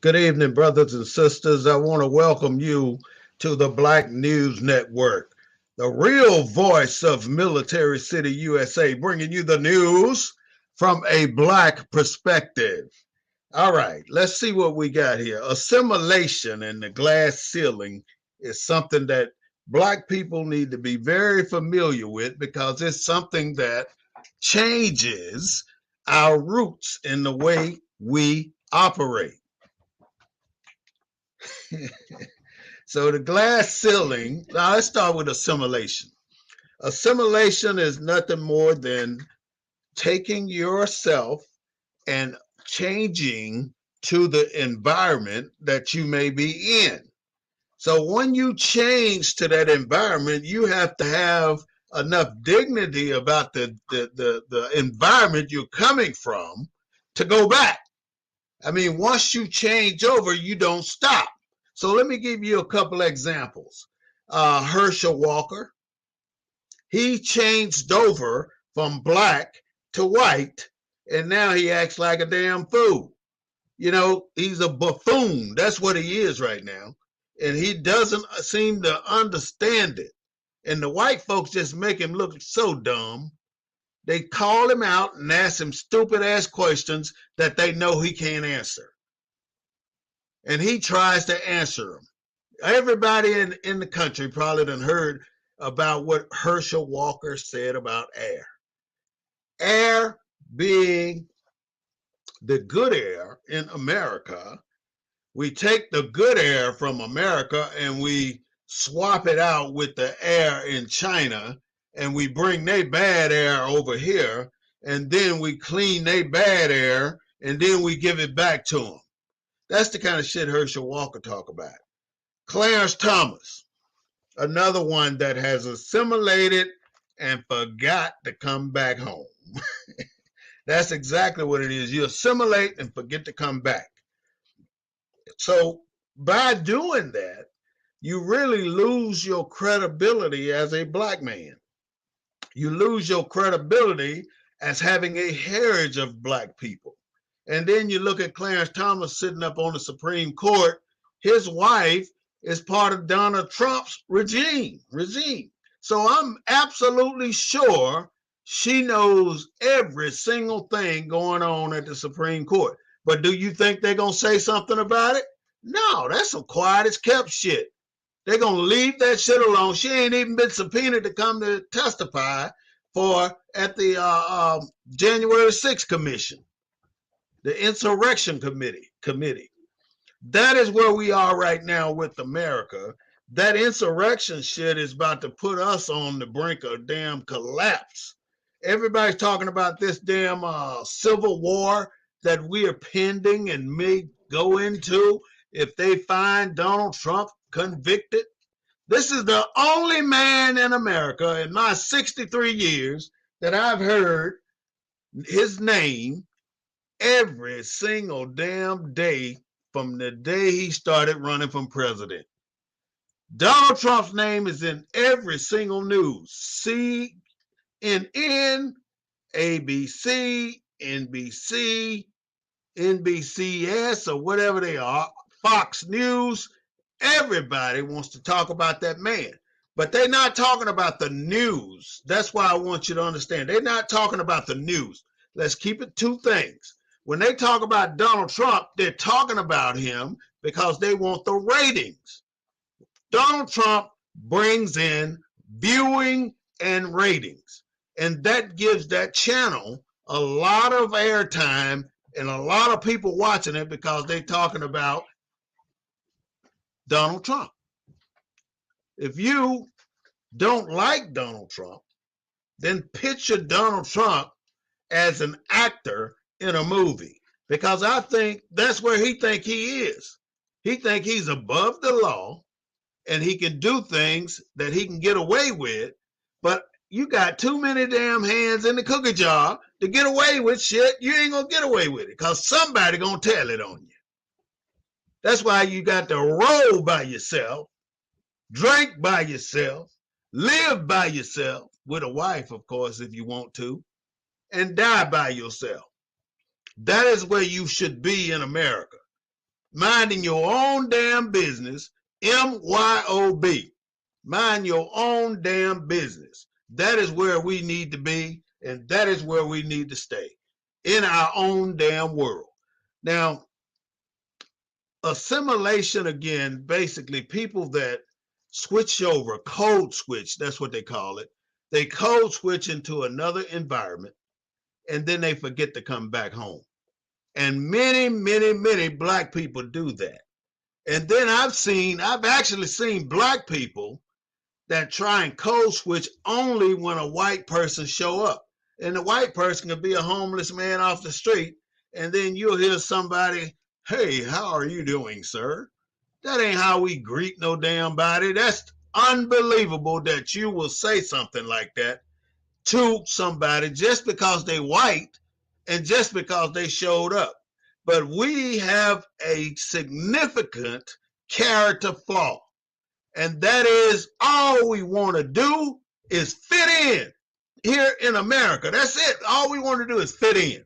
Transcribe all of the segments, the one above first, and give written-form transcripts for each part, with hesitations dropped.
Good evening, brothers and sisters. I want to welcome you to the Black News Network, the real voice of Military City, USA, bringing you the news from a Black perspective. All right, let's see what we got here. Assimilation and the glass ceiling is something that Black people need to be very familiar with because it's something that changes our roots in the way we operate. So the glass ceiling, now let's start with assimilation. Assimilation is nothing more than taking yourself and changing to the environment that you may be in. So when you change to that environment, you have to have enough dignity about the environment you're coming from to go back. I mean, once you change over, you don't stop. So let me give you a couple examples. Herschel Walker, he changed over from black to white, and now he acts like a damn fool. You know, he's a buffoon. That's what he is right now. And he doesn't seem to understand it. And the white folks just make him look so dumb. They call him out and ask him stupid ass questions that they know he can't answer. And he tries to answer them. Everybody in the country probably done heard about what Herschel Walker said about air. Air being the good air in America, we take the good air from America and we swap it out with the air in China, and we bring their bad air over here, and then we clean their bad air, and then we give it back to them. That's the kind of shit Herschel Walker talk about. Clarence Thomas, another one that has assimilated and forgot to come back home. That's exactly what it is. You assimilate and forget to come back. So by doing that, you really lose your credibility as a black man. You lose your credibility as having a heritage of black people. And then you look at Clarence Thomas sitting up on the Supreme Court. His wife is part of Donald Trump's regime. So I'm absolutely sure she knows every single thing going on at the Supreme Court. But do you think they're going to say something about it? No, that's some quiet as kept shit. They're going to leave that shit alone. She ain't even been subpoenaed to come to testify for at the January 6th commission, the insurrection committee. That is where we are right now with America. That insurrection shit is about to put us on the brink of damn collapse. Everybody's talking about this damn civil war that we are pending and may go into if they find Donald Trump convicted. This is the only man in America in my 63 years that I've heard his name every single damn day from the day he started running for president. Donald Trump's name is in every single news. CNN, ABC, NBC, NBCS, or whatever they are, Fox News. Everybody wants to talk about that man. But they're not talking about the news. That's why I want you to understand. They're not talking about the news. Let's keep it two things. When they talk about Donald Trump, they're talking about him because they want the ratings. Donald Trump brings in viewing and ratings, and that gives that channel a lot of airtime and a lot of people watching it because they're talking about Donald Trump. If you don't like Donald Trump, then picture Donald Trump as an actor in a movie, because I think that's where he think he is. He think he's above the law and he can do things that he can get away with, but you got too many damn hands in the cookie jar to get away with shit. You ain't gonna get away with it because somebody gonna tell it on you. That's why you got to roll by yourself, drink by yourself, live by yourself, with a wife, of course, if you want to, and die by yourself. That is where you should be in America. minding your own damn business, MYOB. Mind your own damn business. That is where we need to be, and that is where we need to stay, in our own damn world. Now, assimilation, again, basically people that switch over, code switch, that's what they call it. They code switch into another environment, and then they forget to come back home. And many black people do that. And then I've actually seen black people that try and code switch only when a white person show up. And the white person could be a homeless man off the street, and then you'll hear somebody, "Hey, how are you doing, sir?" That ain't how we greet no damn body. That's unbelievable that you will say something like that to somebody just because they white and just because they showed up. But we have a significant character flaw, and that is all we want to do is fit in here in America. That's it. All we want to do is fit in.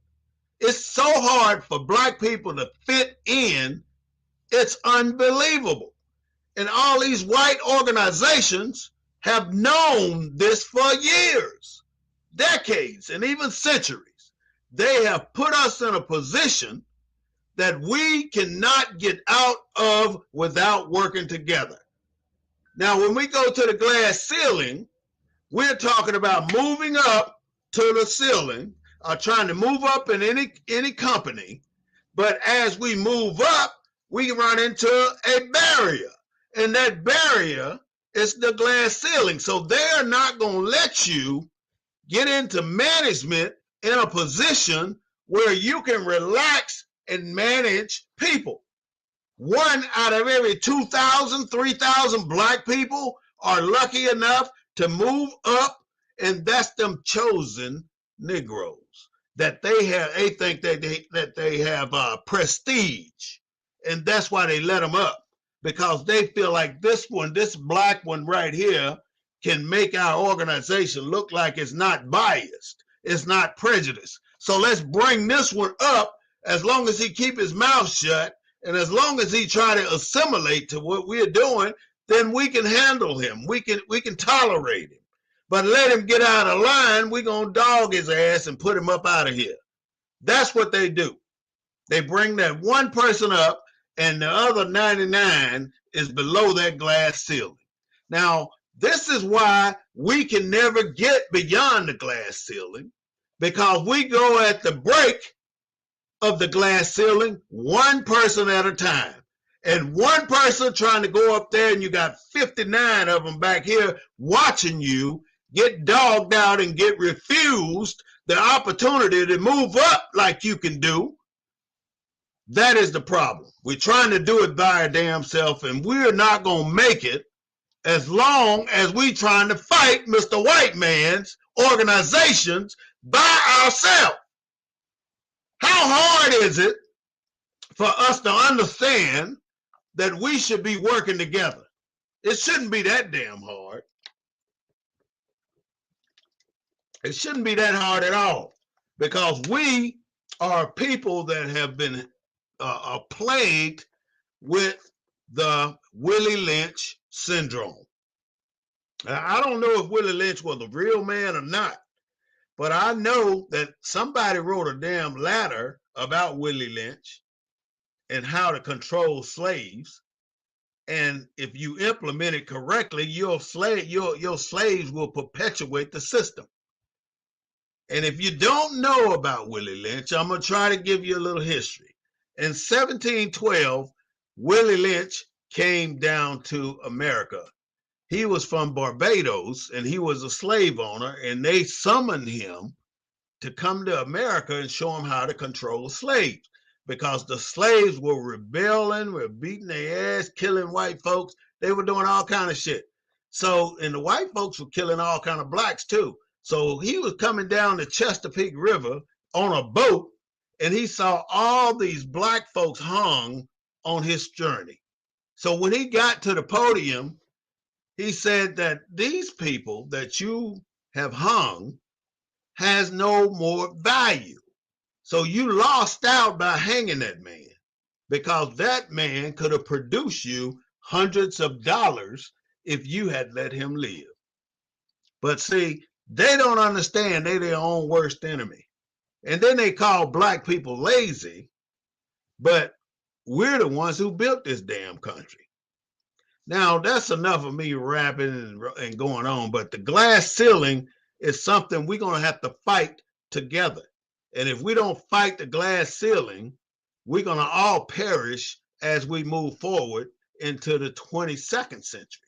It's so hard for black people to fit in. It's unbelievable. And all these white organizations have known this for years, decades, and even centuries. They have put us in a position that we cannot get out of without working together. Now, when we go to the glass ceiling, we're talking about moving up to the ceiling, or trying to move up in any company. But as we move up, we run into a barrier. And that barrier is the glass ceiling. So they're not going to let you get into management in a position where you can relax and manage people. 1 out of every 2,000, 3,000 black people are lucky enough to move up, and that's them chosen Negroes that they think that they have prestige, and that's why they let them up, because they feel like this black one right here, can make our organization look like it's not biased, it's not prejudiced. So let's bring this one up. As long as he keep his mouth shut, and as long as he try to assimilate to what we're doing, then we can handle him. We can tolerate him. But let him get out of line, we're going to dog his ass and put him up out of here. That's what they do. They bring that one person up, and the other 99 is below that glass ceiling. Now, this is why we can never get beyond the glass ceiling, because we go at the break of the glass ceiling one person at a time. And one person trying to go up there, and you got 59 of them back here watching you get dogged out and get refused the opportunity to move up like you can do. That is the problem. We're trying to do it by our damn self, and we're not going to make it as long as we trying to fight Mr. White Man's organizations by ourselves. How hard is it for us to understand that we should be working together? It shouldn't be that damn hard. It shouldn't be that hard at all, because we are people that have been plagued with the Willie Lynch syndrome. Now, I don't know if Willie Lynch was a real man or not, but I know that somebody wrote a damn letter about Willie Lynch and how to control slaves. And if you implement it correctly, your slaves will perpetuate the system. And if you don't know about Willie Lynch, I'm going to try to give you a little history. In 1712, Willie Lynch came down to America. He was from Barbados, and he was a slave owner, and they summoned him to come to America and show him how to control slaves, because the slaves were rebelling, were beating their ass, killing white folks. They were doing all kind of shit. So, and the white folks were killing all kind of blacks too. So he was coming down the Chesapeake River on a boat, and he saw all these black folks hung on his journey. So when he got to the podium, he said that these people that you have hung has no more value. So you lost out by hanging that man, because that man could have produced you hundreds of dollars if you had let him live. But see, they don't understand they're their own worst enemy. And then they call black people lazy, but we're the ones who built this damn country. Now, that's enough of me rapping and going on, but the glass ceiling is something we're going to have to fight together. And if we don't fight the glass ceiling, we're going to all perish as we move forward into the 22nd century.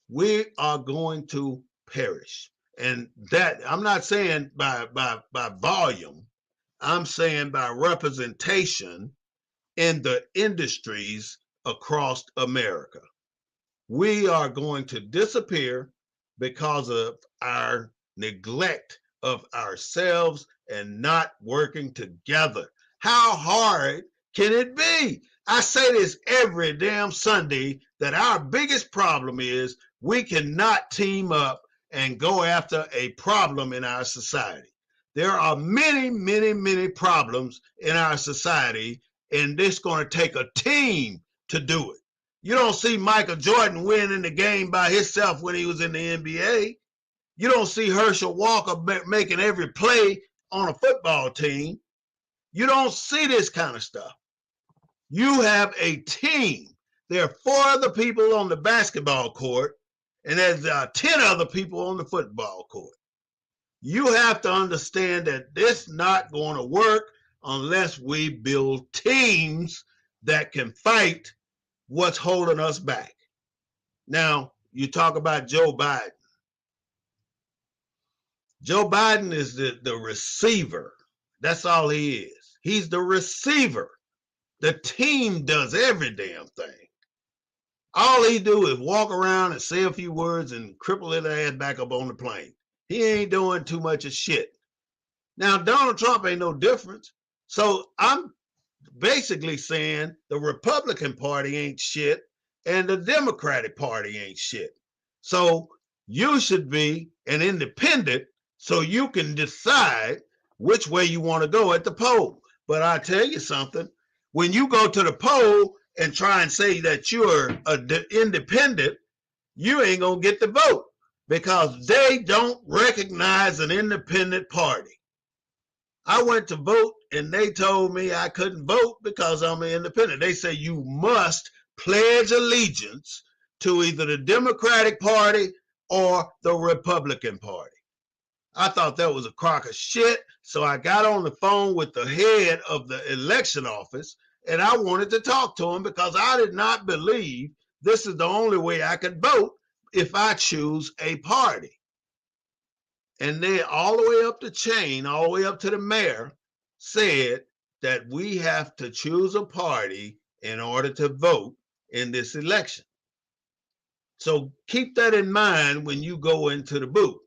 We are going to perish. And that, I'm not saying by volume, I'm saying by representation in the industries across America. We are going to disappear because of our neglect of ourselves and not working together. How hard can it be? I say this every damn Sunday that our biggest problem is we cannot team up and go after a problem in our society. There are many, many, many problems in our society, and it's going to take a team to do it. You don't see Michael Jordan winning the game by himself when he was in the NBA. You don't see Herschel Walker making every play on a football team. You don't see this kind of stuff. You have a team. There are 4 other people on the basketball court, and there's 10 other people on the football court. You have to understand that this is not going to work unless we build teams that can fight what's holding us back. Now, you talk about Joe Biden. Joe Biden is the receiver. That's all he is. He's the receiver. The team does every damn thing. All he do is walk around and say a few words and cripple his ass back up on the plane. He ain't doing too much of shit. Now, Donald Trump ain't no difference. So I'm basically saying the Republican Party ain't shit and the Democratic Party ain't shit. So you should be an independent so you can decide which way you want to go at the poll. But I tell you something, when you go to the poll and try and say that you're an independent, you ain't going to get the vote because they don't recognize an independent party. I went to vote and they told me I couldn't vote because I'm an independent. They say you must pledge allegiance to either the Democratic Party or the Republican Party. I thought that was a crock of shit, so I got on the phone with the head of the election office and I wanted to talk to him because I did not believe this is the only way I could vote if I choose a party. And they all the way up the chain, all the way up to the mayor, said that we have to choose a party in order to vote in this election. So keep that in mind when you go into the booth.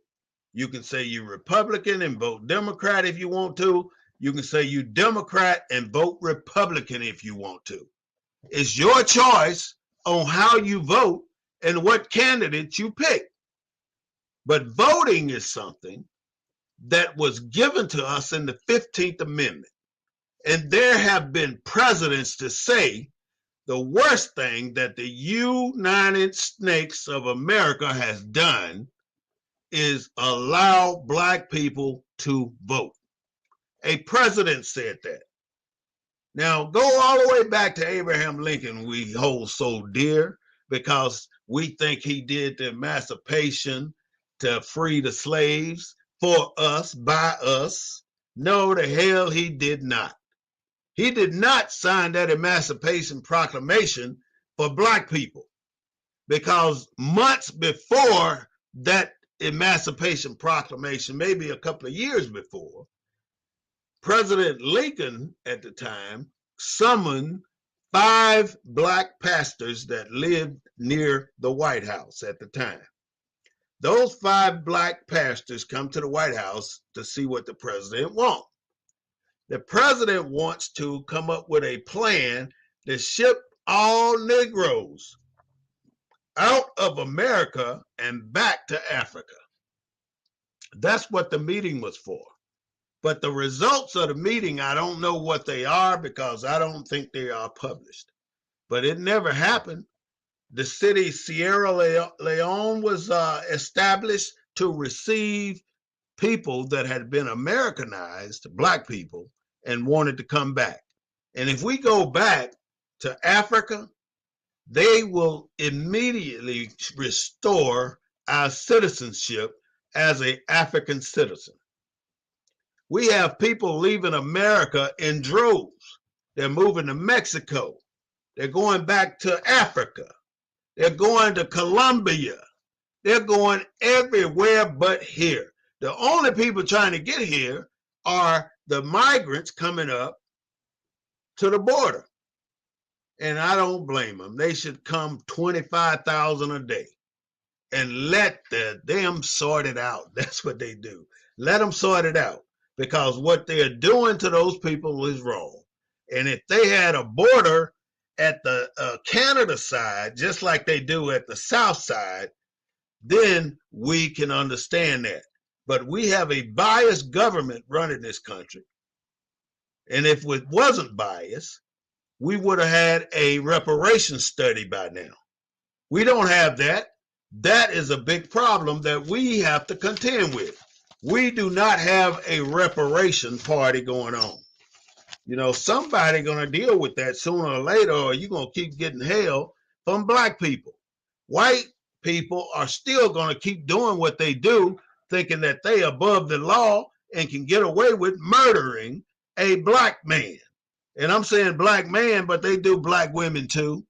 You can say you're Republican and vote Democrat if you want to. You can say you Democrat and vote Republican if you want to. It's your choice on how you vote and what candidate you pick. But voting is something that was given to us in the 15th Amendment. And there have been presidents to say the worst thing that the United States of America has done is allow black people to vote. A president said that. Now, go all the way back to Abraham Lincoln, we hold so dear because we think he did the emancipation to free the slaves for us, by us. No, the hell he did not. He did not sign that Emancipation Proclamation for black people because months before that Emancipation Proclamation, maybe a couple of years before, President Lincoln at the time summoned 5 black pastors that lived near the White House at the time. Those 5 black pastors come to the White House to see what the president wants. The president wants to come up with a plan to ship all Negroes out of America and back to Africa. That's what the meeting was for. But the results of the meeting, I don't know what they are because I don't think they are published. But it never happened. The city Sierra Leone was established to receive people that had been Americanized, black people, and wanted to come back. And if we go back to Africa, they will immediately restore our citizenship as an African citizen. We have people leaving America in droves. They're moving to Mexico. They're going back to Africa. They're going to Colombia. They're going everywhere but here. The only people trying to get here are the migrants coming up to the border. And I don't blame them. They should come 25,000 a day and let them sort it out. That's what they do. Let them sort it out, because what they're doing to those people is wrong. And if they had a border at the Canada side, just like they do at the South side, then we can understand that. But we have a biased government running this country. And if it wasn't biased, we would have had a reparations study by now. We don't have that. That is a big problem that we have to contend with. We do not have a reparation party going on. You know, somebody going to deal with that sooner or later, or you're going to keep getting hell from black people. White people are still going to keep doing what they do, thinking that they above the law and can get away with murdering a black man. And I'm saying black man, but they do black women too.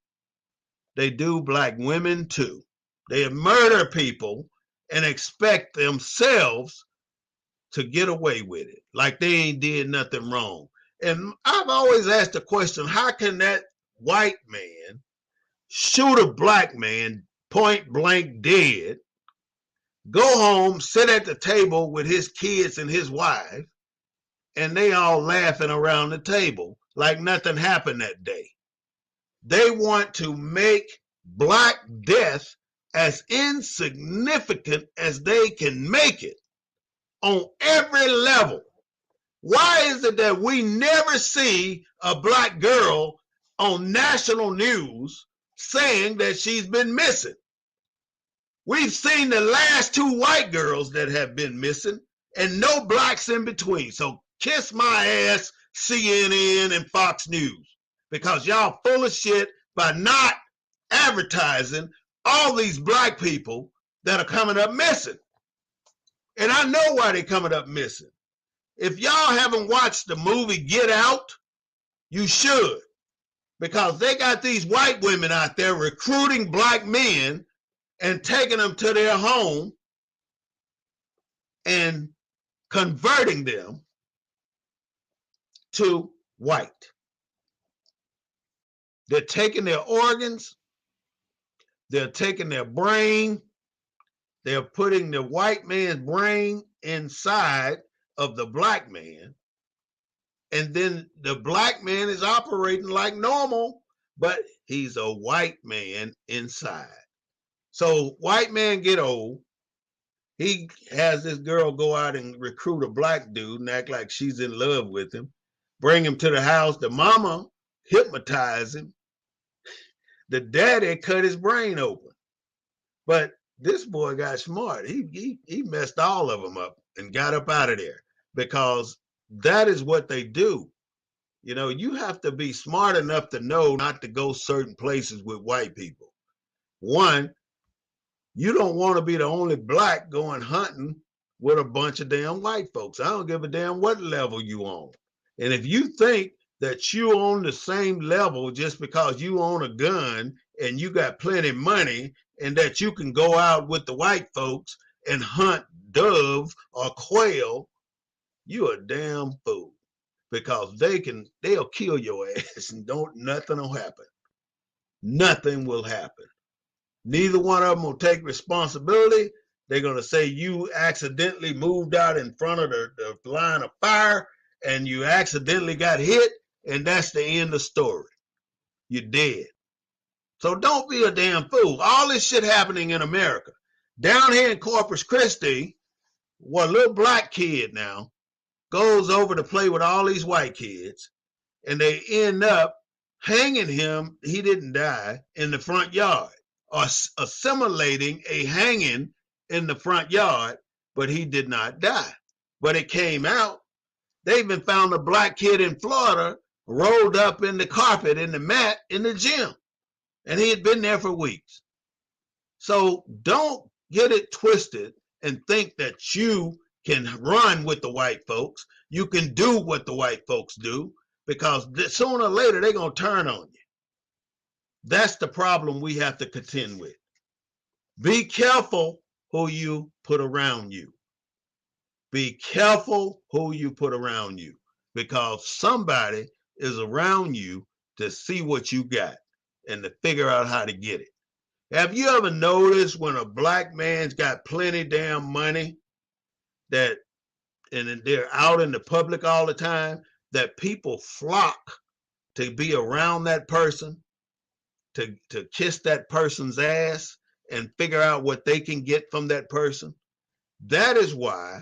They do black women too. They murder people and expect themselves to get away with it, like they ain't did nothing wrong. And I've always asked the question, how can that white man shoot a black man point blank dead, go home, sit at the table with his kids and his wife, and they all laughing around the table like nothing happened that day? They want to make black death as insignificant as they can make it on every level. Why is it that we never see a black girl on national news saying that she's been missing? We've seen the last two white girls that have been missing and no blacks in between. So kiss my ass, CNN and Fox News, because y'all full of shit by not advertising all these black people that are coming up missing. And I know why they're coming up missing. If y'all haven't watched the movie Get Out, you should, because they got these white women out there recruiting black men and taking them to their home and converting them to white. They're taking their organs, they're taking their brain, they're putting the white man's brain inside of the black man, and then the black man is operating like normal, but he's a white man inside. So white man get old, he has this girl go out and recruit a black dude and act like she's in love with him, bring him to the house, the mama hypnotize him, the daddy cut his brain open. But this boy got smart. He messed all of them up and got up out of there, because that is what they do. You know, you have to be smart enough to know not to go certain places with white people. One, you don't want to be the only black going hunting with a bunch of damn white folks. I don't give a damn what level you on. And if you think that you on the same level just because you own a gun and you got plenty of money and that you can go out with the white folks and hunt dove or quail, you a damn fool, because they'll kill your ass and nothing will happen. Nothing will happen. Neither one of them will take responsibility. They're going to say you accidentally moved out in front of the line of fire and you accidentally got hit, and that's the end of the story. You're dead. So don't be a damn fool. All this shit happening in America. Down here in Corpus Christi, a little black kid now goes over to play with all these white kids, and they end up hanging him. He didn't die in the front yard, or assimilating a hanging in the front yard, but he did not die. But it came out. They even found a black kid in Florida rolled up in the carpet in the mat in the gym, and he had been there for weeks. So don't get it twisted and think that you can run with the white folks. You can do what the white folks do, because sooner or later they're going to turn on you. That's the problem we have to contend with. Be careful who you put around you. Be careful who you put around you, because somebody is around you to see what you got and to figure out how to get it. Have you ever noticed when a black man's got plenty damn money that, and they're out in the public all the time, that people flock to be around that person, to kiss that person's ass and figure out what they can get from that person? That is why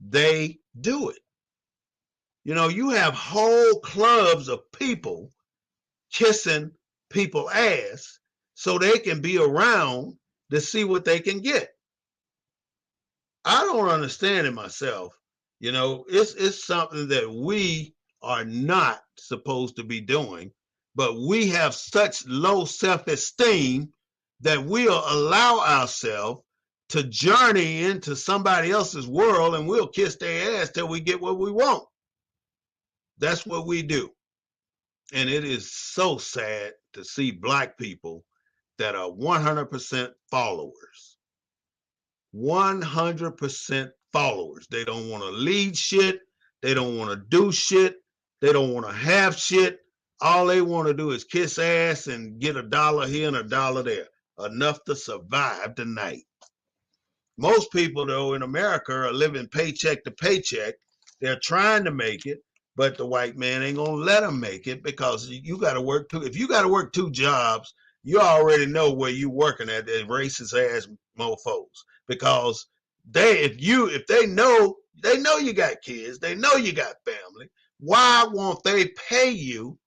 they do it. You know, you have whole clubs of people kissing people's ass so they can be around to see what they can get. I don't understand it myself. You know, it's something that we are not supposed to be doing, but we have such low self-esteem that we'll allow ourselves to journey into somebody else's world, and we'll kiss their ass till we get what we want. That's what we do. And it is so sad to see black people that are 100% followers. 100% followers. They don't want to lead shit. They don't want to do shit. They don't want to have shit. All they want to do is kiss ass and get $1 here and $1 there. Enough to survive the night. Most people, though, in America are living paycheck to paycheck. They're trying to make it, but the white man ain't gonna let them make it, because you got to work two. If you got to work 2 jobs, you already know where you working at. The racist ass mofos, because if they know you got kids, they know you got family. Why won't they pay you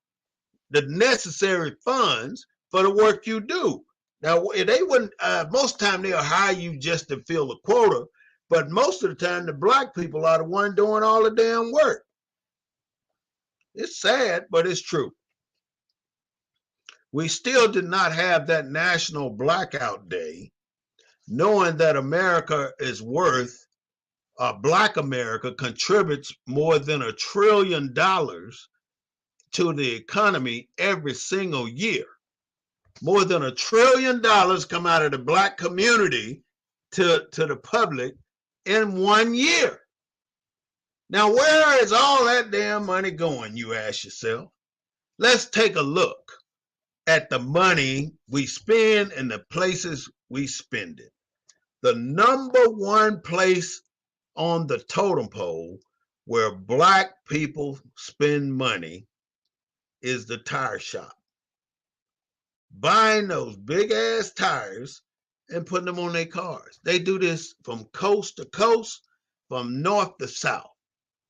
the necessary funds for the work you do? Now, they wouldn't. Most of the time, they'll hire you just to fill the quota, but most of the time, the black people are the one doing all the damn work. It's sad, but it's true. We still did not have that national blackout day, knowing that America is worth, black America contributes more than $1 trillion to the economy every single year. More than $1 trillion come out of the black community to the public in 1 year. Now, where is all that damn money going, you ask yourself? Let's take a look at the money we spend and the places we spend it. The number one place on the totem pole where black people spend money is the tire shop. Buying those big ass tires and putting them on their cars. They do this from coast to coast, from north to south.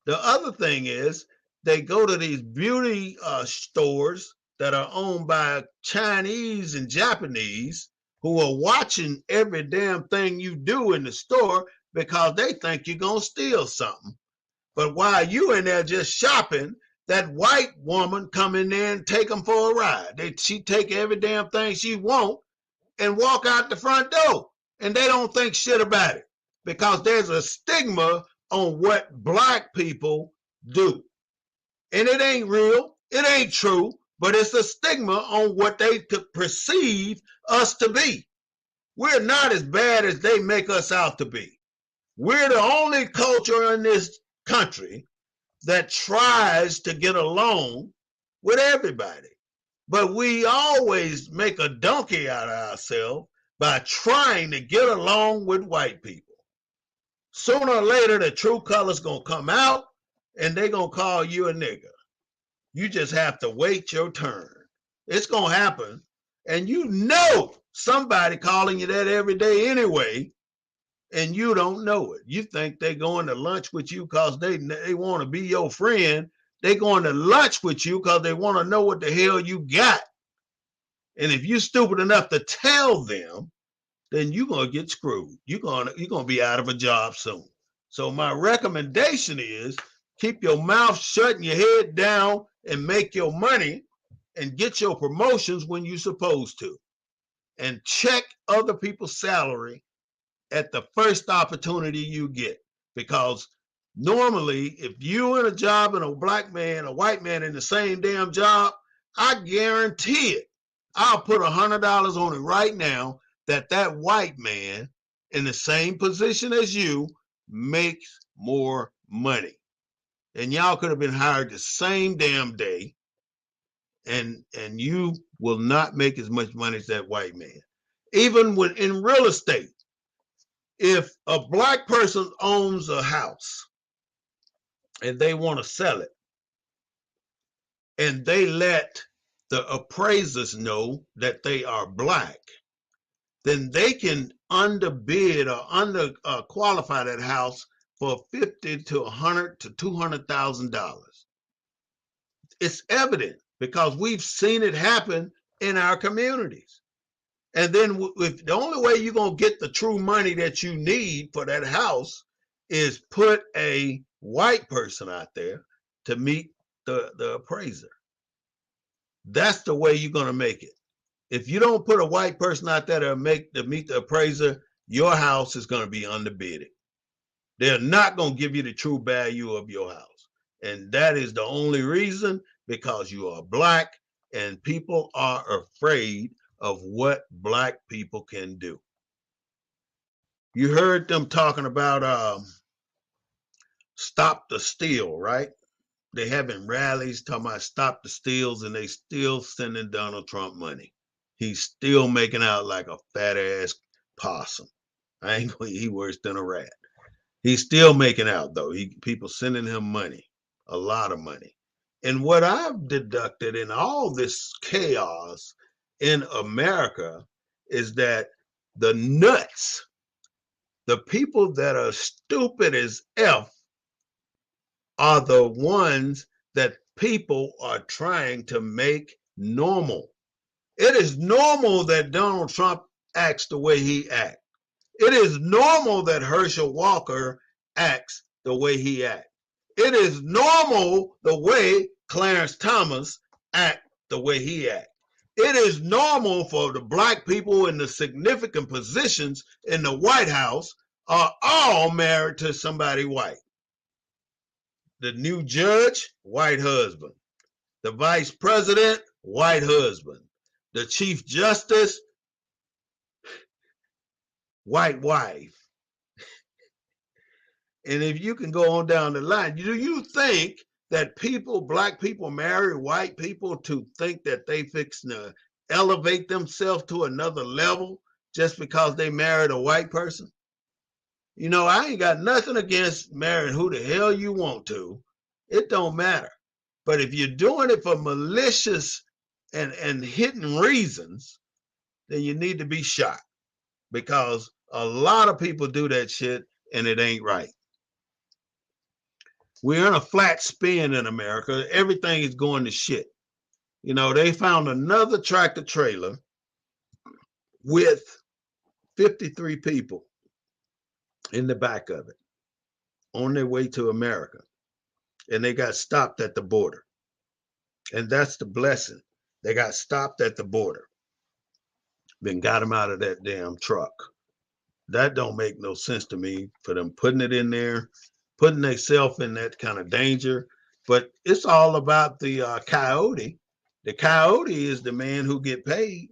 The other thing is they go to these beauty stores that are owned by Chinese and Japanese, who are watching every damn thing you do in the store, because they think you're going to steal something. But while you in there just shopping, that white woman come in there and take them for a ride. She take every damn thing she want and walk out the front door. And they don't think shit about it, because there's a stigma on what black people do. And it ain't real, it ain't true, but it's a stigma on what they perceive us to be. We're not as bad as they make us out to be. We're the only culture in this country that tries to get along with everybody. But we always make a donkey out of ourselves by trying to get along with white people. Sooner or later, the true color's going to come out, and they're going to call you a nigger. You just have to wait your turn. It's going to happen. And you know somebody calling you that every day anyway, and you don't know it. You think they're going to lunch with you because they want to be your friend. They're going to lunch with you because they want to know what the hell you got. And if you're stupid enough to tell them, then you're gonna get screwed. You're gonna be out of a job soon. So my recommendation is keep your mouth shut and your head down and make your money and get your promotions when you're supposed to. And check other people's salary at the first opportunity you get. Because normally, if you're in a job and a black man, a white man in the same damn job, I guarantee it. I'll put $100 on it right now that white man in the same position as you makes more money. And y'all could have been hired the same damn day, and you will not make as much money as that white man. Even when in real estate, if a black person owns a house and they want to sell it, and they let the appraisers know that they are black, then they can underbid or under qualify that house for 50 to 100 to $200,000. It's evident because we've seen it happen in our communities. And then if the only way you're going to get the true money that you need for that house is put a white person out there to meet the appraiser. That's the way you're going to make it. If you don't put a white person out there to meet the appraiser, your house is going to be underbidded. They're not going to give you the true value of your house. And that is the only reason, because you are black and people are afraid of what black people can do. You heard them talking about stop the steal, right? They having rallies talking about stop the steals, and they still sending Donald Trump money. He's still making out like a fat ass possum. I ain't gonna, he worse than a rat. He's still making out though. People sending him money, a lot of money. And what I've deducted in all this chaos in America is that the nuts, the people that are stupid as F, are the ones that people are trying to make normal. It is normal that Donald Trump acts the way he acts. It is normal that Herschel Walker acts the way he acts. It is normal the way Clarence Thomas acts the way he acts. It is normal for the black people in the significant positions in the White House are all married to somebody white. The new judge, white husband. The vice president, white husband. The chief justice, white wife. And if you can go on down the line, do you think that black people marry white people to think that they fixing to elevate themselves to another level just because they married a white person? You know, I ain't got nothing against marrying who the hell you want to. It don't matter. But if you're doing it for malicious and hidden reasons, then you need to be shot, because a lot of people do that shit and it ain't right. We're in a flat spin in America. Everything is going to shit. You know, they found another tractor trailer with 53 people in the back of it on their way to America. And they got stopped at the border. And that's the blessing. They got stopped at the border. Then got them out of that damn truck. That don't make no sense to me for them putting it in there, putting themselves in that kind of danger. But it's all about the coyote. The coyote is the man who get paid.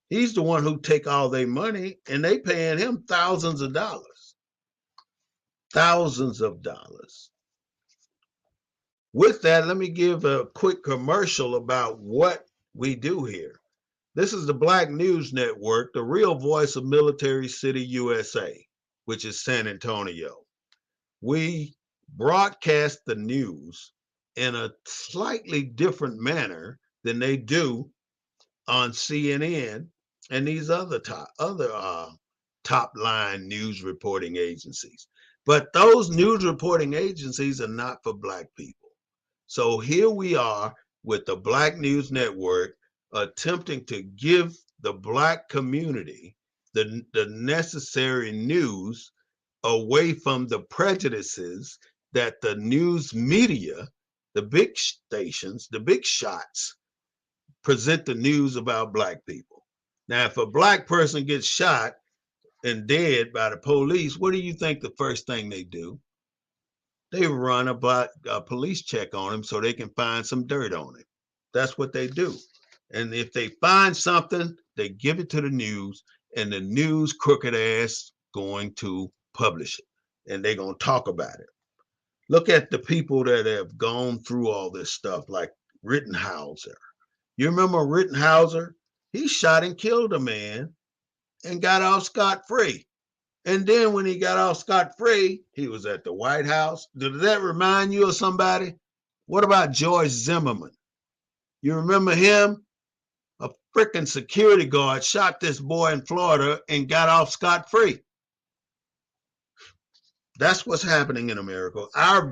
He's the one who take all their money, and they paying him thousands of dollars. Thousands of dollars. With that, let me give a quick commercial about what we do here. This is the Black News Network, the real voice of Military City, USA, which is San Antonio. We broadcast the news in a slightly different manner than they do on CNN and these other top line news reporting agencies. But those news reporting agencies are not for Black people. So here we are with the Black News Network attempting to give the Black community the necessary news away from the prejudices that the news media, the big stations, the big shots, present the news about Black people. Now, if a Black person gets shot and dead by the police, what do you think the first thing they do? They run a police check on him so they can find some dirt on him. That's what they do. And if they find something, they give it to the news, and the news crooked ass going to publish it, and they're going to talk about it. Look at the people that have gone through all this stuff, like Rittenhauser. You remember Rittenhauser? He shot and killed a man and got off scot-free. And then when he got off scot-free, he was at the White House. Does that remind you of somebody? What about George Zimmerman? You remember him? A freaking security guard shot this boy in Florida and got off scot-free. That's what's happening in America. Our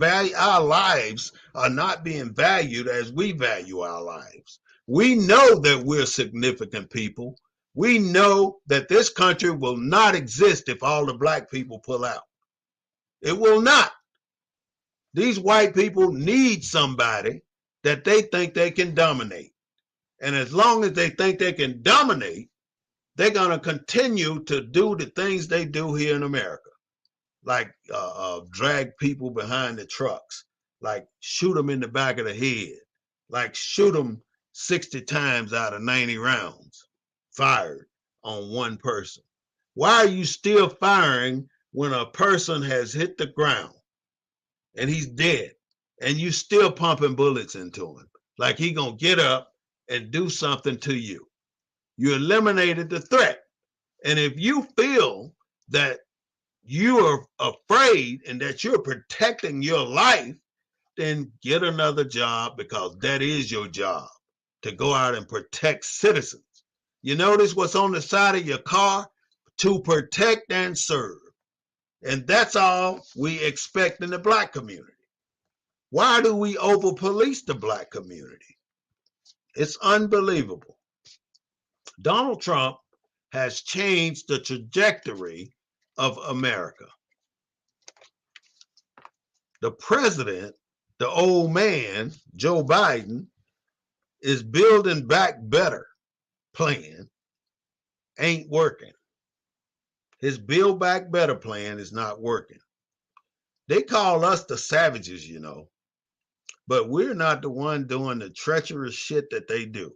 lives are not being valued as we value our lives. We know that we're significant people. We know that this country will not exist if all the Black people pull out. It will not. These white people need somebody that they think they can dominate. And as long as they think they can dominate, they're going to continue to do the things they do here in America, like drag people behind the trucks, like shoot them in the back of the head, like shoot them 60 times out of 90 rounds fired on one person. Why are you still firing when a person has hit the ground and he's dead and you still pumping bullets into him? Like he gonna get up and do something to you. You eliminated the threat. And if you feel that you are afraid and that you're protecting your life, then get another job, because that is your job, to go out and protect citizens. You notice what's on the side of your car? To protect and serve. And that's all we expect in the Black community. Why do we over police the Black community? It's unbelievable. Donald Trump has changed the trajectory of America. The president, the old man, Joe Biden, is building back better plan, ain't working. His build back better plan is not working. They call us the savages, you know, but we're not the one doing the treacherous shit that they do.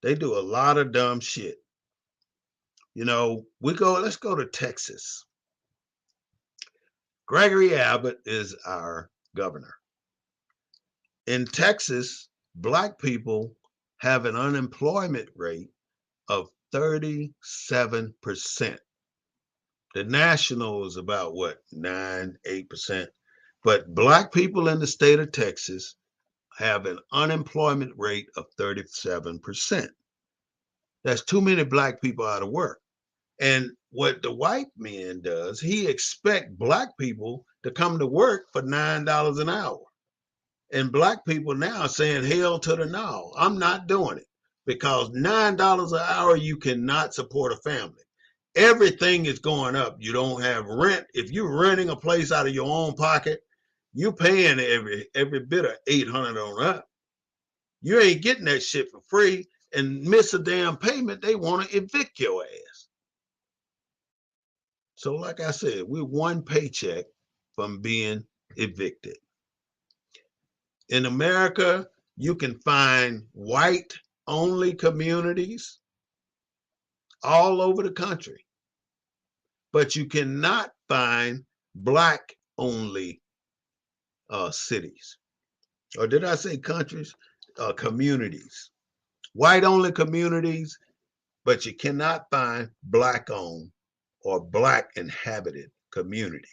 They do a lot of dumb shit. You know, let's go to Texas. Gregory Abbott is our governor. In Texas, Black people have an unemployment rate of 37%. The national is about what, 9-8%. But Black people in the state of Texas have an unemployment rate of 37%. That's too many Black people out of work. And what the white man does, he expects Black people to come to work for $9 an hour. And Black people now are saying, hell to the no, I'm not doing it. Because $9 an hour, you cannot support a family. Everything is going up. You don't have rent. If you're renting a place out of your own pocket, you paying every bit of $800 on up. You ain't getting that shit for free, and miss a damn payment, they want to evict your ass. So like I said, we're one paycheck from being evicted. In America, you can find white-only communities all over the country, but you cannot find Black-only cities. Or did I say countries? Communities. White-only communities, but you cannot find Black-owned or Black-inhabited communities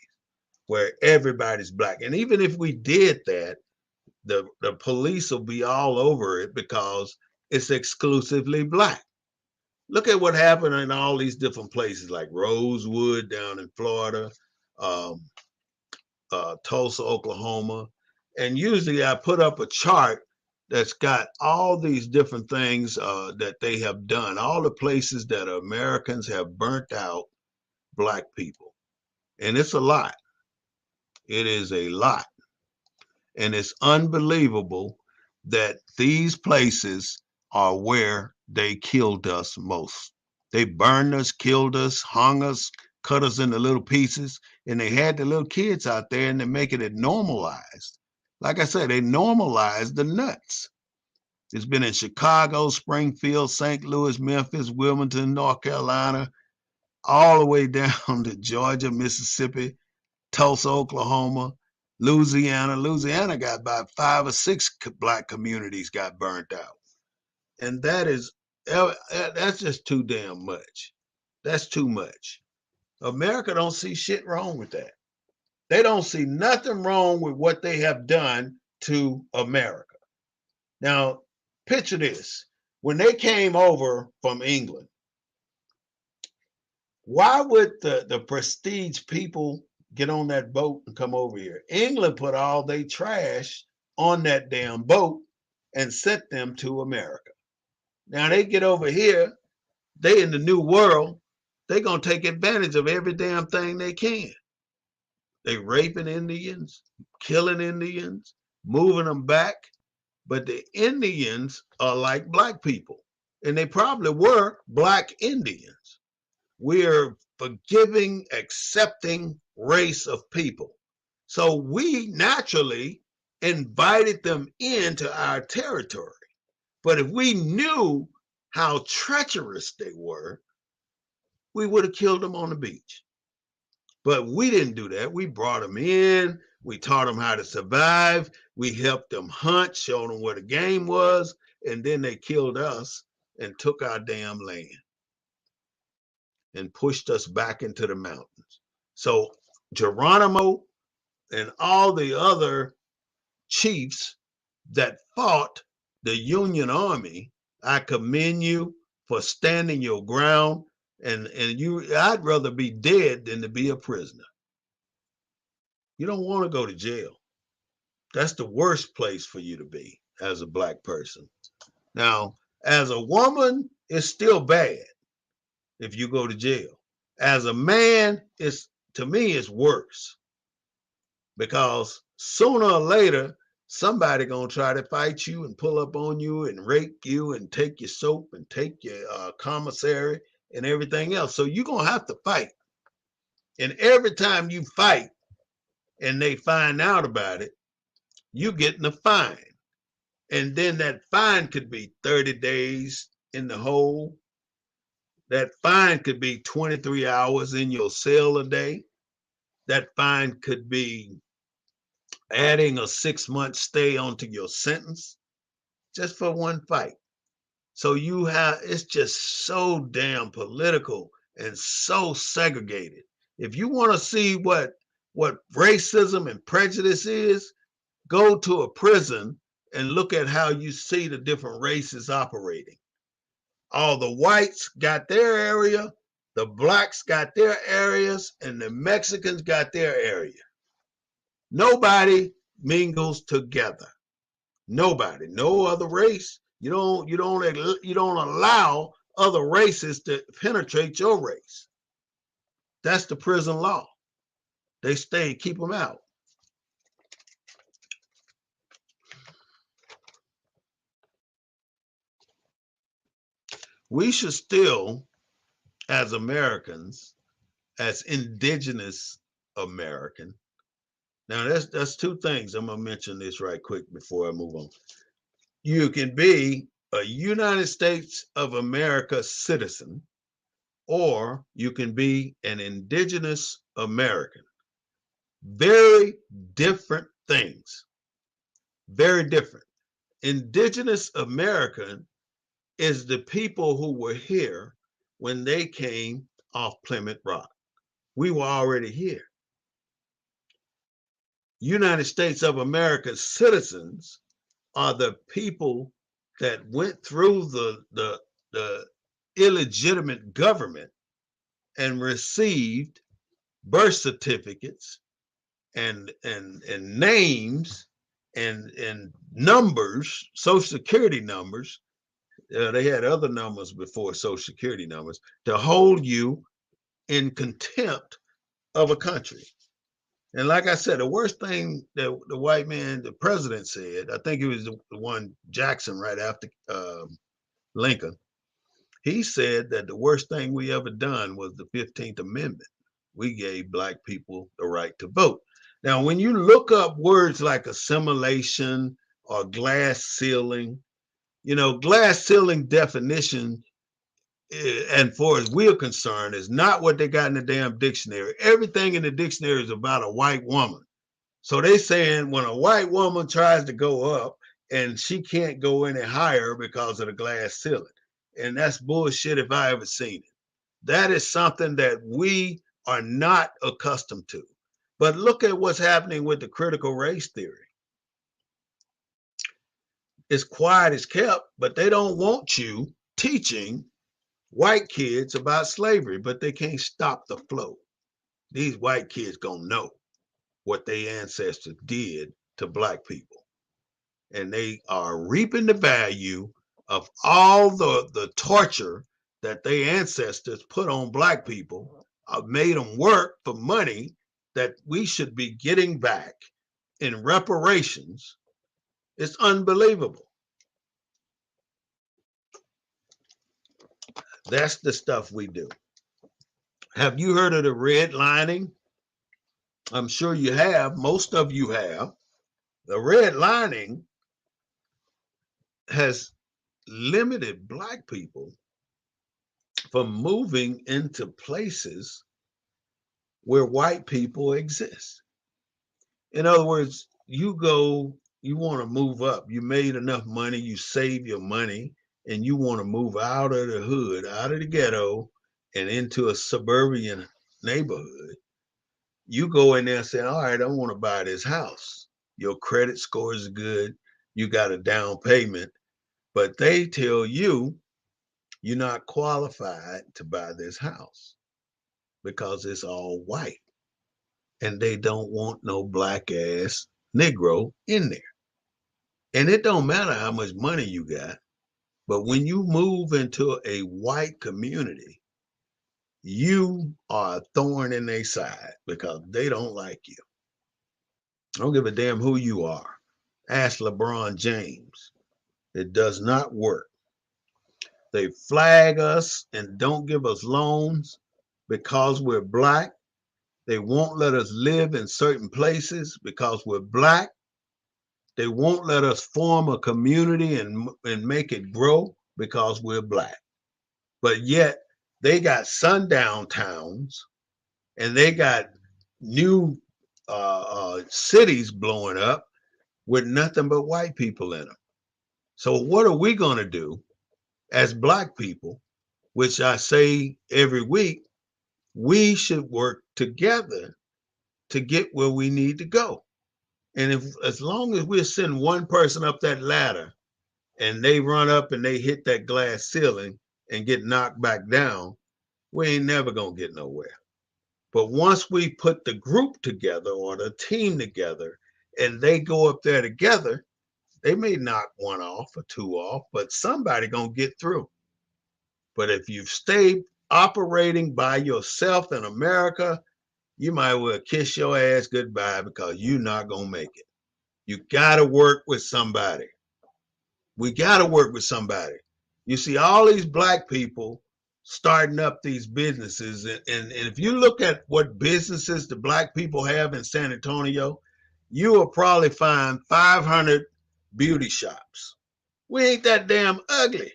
where everybody's Black. And even if we did that, the police will be all over it because it's exclusively Black. Look at what happened in all these different places like Rosewood down in Florida, um, Tulsa, Oklahoma. And usually I put up a chart that's got all these different things that they have done, all the places that Americans have burnt out Black people. And it's a lot. It is a lot. And it's unbelievable that these places are where they killed us most. They burned us, killed us, hung us, cut us into little pieces, and they had the little kids out there and they're making it normalized. Like I said, they normalized the nuts. It's been in Chicago, Springfield, St. Louis, Memphis, Wilmington, North Carolina, all the way down to Georgia, Mississippi, Tulsa, Oklahoma, Louisiana. Louisiana got about 5 or 6 Black communities got burnt out. And that's just too damn much. That's too much. America don't see shit wrong with that. They don't see nothing wrong with what they have done to America. Now, picture this. When they came over from England, why would the prestige people get on that boat and come over here? England put all their trash on that damn boat and sent them to America. Now they get over here, they in the new world, they gonna take advantage of every damn thing they can. They raping Indians, killing Indians, moving them back. But the Indians are like Black people, and they probably were Black Indians. We're forgiving, accepting race of people. So we naturally invited them into our territory. But if we knew how treacherous they were, we would have killed them on the beach. But we didn't do that. We brought them in. We taught them how to survive. We helped them hunt, showed them where the game was, and then they killed us and took our damn land and pushed us back into the mountains. So Geronimo and all the other chiefs that fought the Union Army, I commend you for standing your ground. And I'd rather be dead than to be a prisoner. You don't want to go to jail. That's the worst place for you to be as a Black person. Now, as a woman, it's still bad if you go to jail. As a man, it's to me it's worse because sooner or later somebody gonna try to fight you and pull up on you and rape you and take your soap and take your commissary and everything else. So you're gonna have to fight. And every time you fight and they find out about it, you getting a fine. And then that fine could be 30 days in the hole. That fine could be 23 hours in your cell a day. That fine could be adding a 6-month stay onto your sentence just for one fight. So it's just so damn political and so segregated. If you want to see what racism and prejudice is, go to a prison and look at how you see the different races operating. All the whites got their area, the blacks got their areas, and the Mexicans got their area. Nobody mingles together. Nobody, no other race. You don't allow other races to penetrate your race. That's the prison law. They stay, keep them out. We should still, as Americans, as indigenous American. Now that's two things. I'm gonna mention this right quick before I move on. You can be a United States of America citizen, or you can be an indigenous American. Very different things. Very different. Indigenous American is the people who were here when they came off Plymouth Rock. We were already here. United States of America citizens are the people that went through the illegitimate government and received birth certificates and names and numbers, social security numbers. They had other numbers before social security numbers to hold you in contempt of a country. And like I said, the worst thing that the white man, the president said, I think it was the one Jackson right after Lincoln, he said that the worst thing we ever done was the 15th Amendment. We gave black people the right to vote. Now, when you look up words like assimilation or glass ceiling, glass ceiling definition, and far as we're concerned, is not what they got in the damn dictionary. Everything in the dictionary is about a white woman. So they saying when a white woman tries to go up and she can't go any higher because of the glass ceiling. And that's bullshit if I ever seen it. That is something that we are not accustomed to. But look at what's happening with the critical race theory. It's quiet as kept, but they don't want you teaching white kids about slavery, but they can't stop the flow. These white kids gonna know what their ancestors did to black people. And they are reaping the value of all the torture that their ancestors put on black people, made them work for money that we should be getting back in reparations. It's unbelievable. That's the stuff we do. Have you heard of the redlining? I'm sure you have. Most of you have. The redlining has limited black people from moving into places where white people exist. In other words, you want to move up. You made enough money, you save your money, and you want to move out of the hood, out of the ghetto, and into a suburban neighborhood. You go in there and say, all right, I want to buy this house. Your credit score is good. You got a down payment, but they tell you you're not qualified to buy this house because it's all white and they don't want no black ass Negro in there. And it don't matter how much money you got, but when you move into a white community, you are a thorn in their side because they don't like you. I don't give a damn who you are. Ask LeBron James. It does not work. They flag us and don't give us loans because we're black. They won't let us live in certain places because we're black. They won't let us form a community and make it grow because we're black. But yet they got sundown towns and they got new cities blowing up with nothing but white people in them. So what are we going to do as black people, which I say every week? We should work together to get where we need to go. And if as long as we're sending one person up that ladder and they run up and they hit that glass ceiling and get knocked back down, we ain't never gonna get nowhere. But once we put the group together or the team together and they go up there together, they may knock one off or two off, but somebody gonna get through. But if you stay operating by yourself in America, you might well kiss your ass goodbye because you're not gonna make it. You gotta work with somebody. We gotta work with somebody. You see, all these black people starting up these businesses, and if you look at what businesses the black people have in San Antonio, you will probably find 500 beauty shops. We ain't that damn ugly.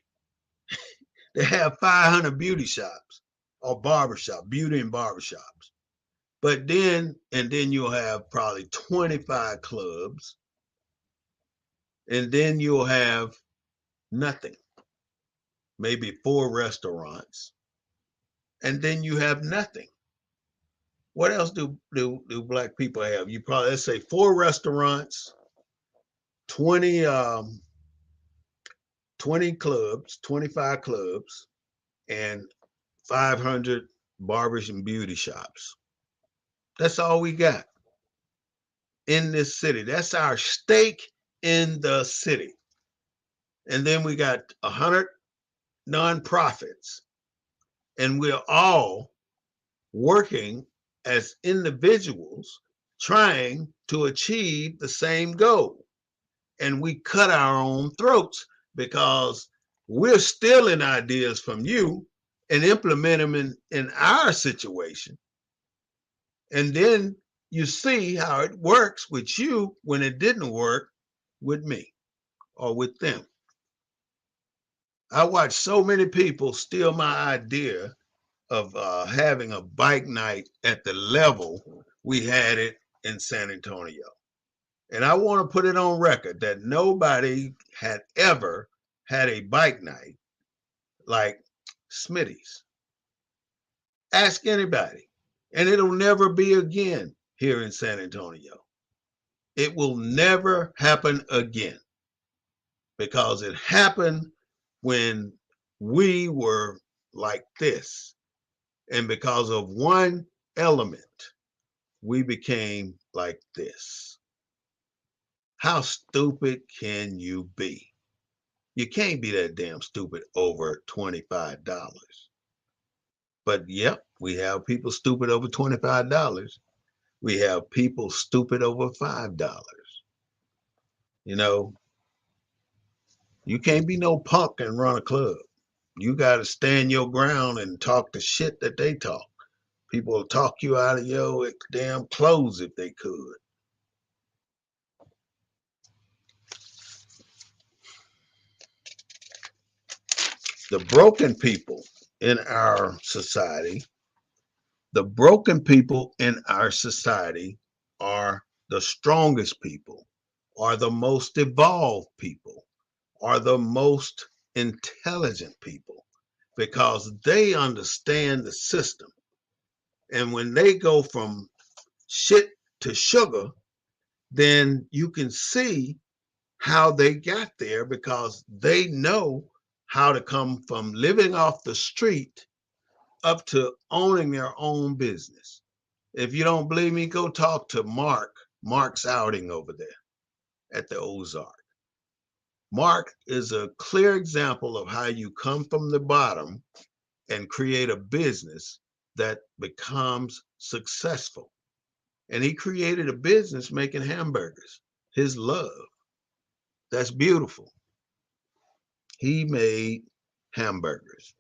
They have 500 beauty shops or barbershop, beauty and barbershops. But then you'll have probably 25 clubs, and then you'll have nothing, maybe 4 restaurants, and then you have nothing. What else do black people have? You probably, let's say, 4 restaurants, 20 20 clubs, 25 clubs, and 500 barbers and beauty shops. That's all we got in this city. That's our stake in the city. And then we got 100 nonprofits, and we're all working as individuals trying to achieve the same goal. And we cut our own throats because we're stealing ideas from you and implement them in our situation. And then you see how it works with you when it didn't work with me or with them. I watched so many people steal my idea of having a bike night at the level we had it in San Antonio. And I want to put it on record that nobody had ever had a bike night like Smitty's. Ask anybody. And it'll never be again here in San Antonio. It will never happen again because it happened when we were like this. And because of one element, we became like this. How stupid can you be? You can't be that damn stupid over $25. But yep, we have people stupid over $25. We have people stupid over $5. You know, you can't be no punk and run a club. You got to stand your ground and talk the shit that they talk. People will talk you out of your damn clothes if they could. The broken people in our society, the broken people in our society are the strongest people, are the most evolved people, are the most intelligent people because they understand the system. And when they go from shit to sugar, then you can see how they got there because they know how to come from living off the street up to owning their own business. If you don't believe me, go talk to Mark's outing over there at the Ozark. Mark is a clear example of how you come from the bottom and create a business that becomes successful. And he created a business making hamburgers, his love. That's beautiful. He made hamburgers.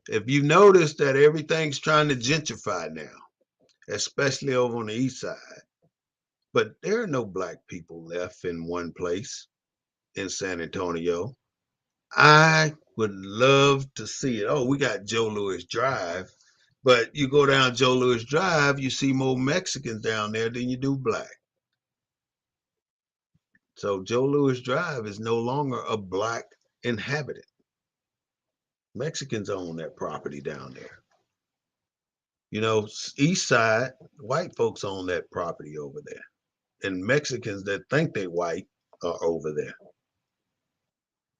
If you notice that everything's trying to gentrify now, especially over on the east side, but there are no black people left in one place in San Antonio. I would love to see it. Oh, we got Joe Louis Drive, but you go down Joe Louis Drive, you see more Mexicans down there than you do black. So Joe Louis Drive is no longer a black inhabitant. Mexicans own that property down there. You know, east side, white folks own that property over there. And Mexicans that think they white are over there.